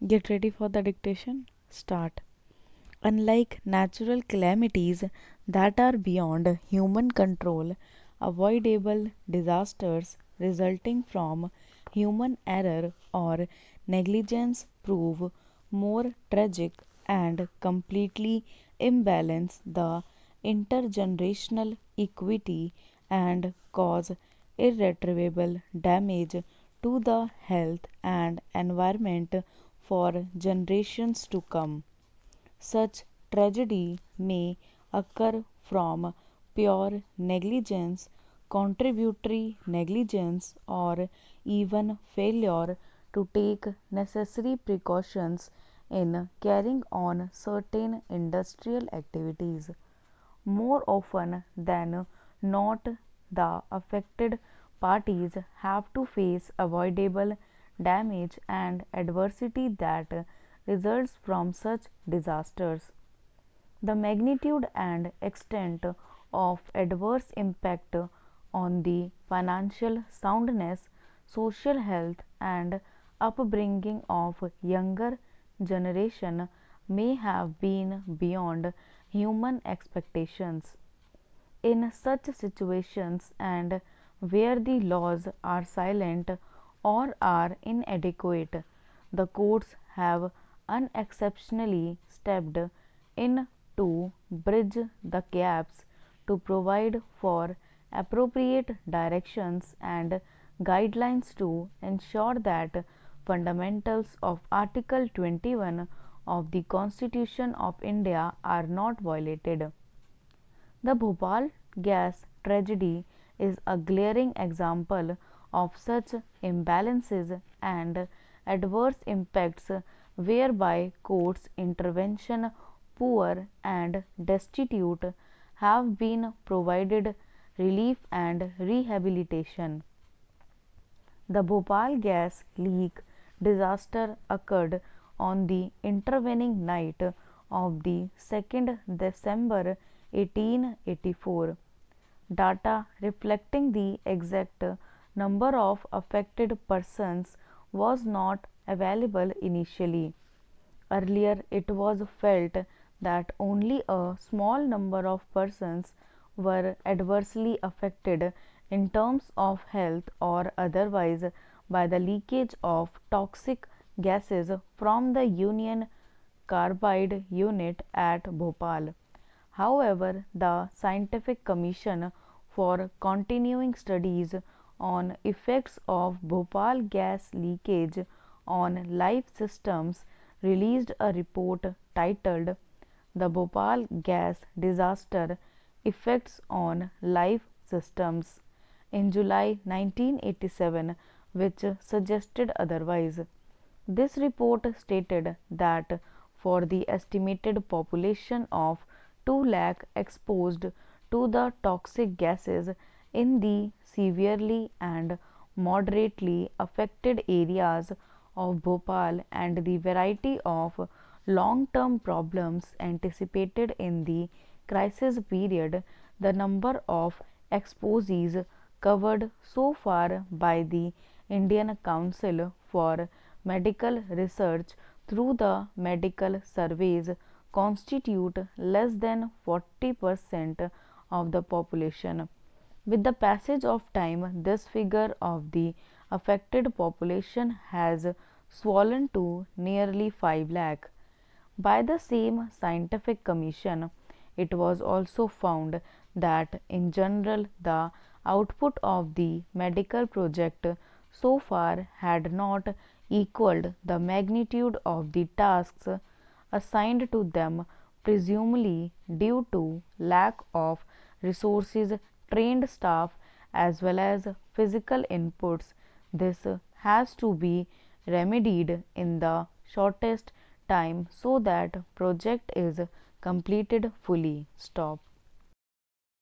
Get ready for the dictation. Start. Unlike natural calamities that are beyond human control, avoidable disasters resulting from human error or negligence prove more tragic and completely imbalance the intergenerational equity and cause irretrievable damage to the health and environment for generations to come. Such tragedy may occur from pure negligence, contributory negligence, or even failure to take necessary precautions in carrying on certain industrial activities. More often than not, the affected parties have to face avoidable damage and adversity that results from such disasters. The magnitude and extent of adverse impact on the financial soundness, social health, and upbringing of younger generation may have been beyond human expectations. In such situations, and where the laws are silent or are inadequate, the courts have unexceptionally stepped in to bridge the gaps, to provide for appropriate directions and guidelines to ensure that fundamentals of Article 21 of the Constitution of India are not violated. The Bhopal gas tragedy is a glaring example of such imbalances and adverse impacts whereby courts' intervention, poor and destitute, have been provided relief and rehabilitation. The Bhopal gas leak disaster occurred on the intervening night of the 2nd December 1884. Data reflecting the exact number of affected persons was not available initially. Earlier, it was felt that only a small number of persons were adversely affected in terms of health or otherwise by the leakage of toxic gases from the Union Carbide unit at Bhopal. However, the Scientific Commission for Continuing Studies on Effects of Bhopal Gas Leakage on Life Systems released a report titled "The Bhopal Gas Disaster Effects on Life Systems" in July 1987, which suggested otherwise. This report stated that for the estimated population of 2 lakh exposed to the toxic gases in the severely and moderately affected areas of Bhopal and the variety of long term problems anticipated in the crisis period, the number of exposees covered so far by the Indian Council for Medical Research through the medical surveys constitute less than 40% of the population. With the passage of time, this figure of the affected population has swollen to nearly 5 lakh. By the same scientific commission, it was also found that in general the output of the medical project so far had not equaled the magnitude of the tasks assigned to them, presumably due to lack of resources, trained staff, as well as physical inputs. This has to be remedied in the shortest time so that project is completed fully. Stop.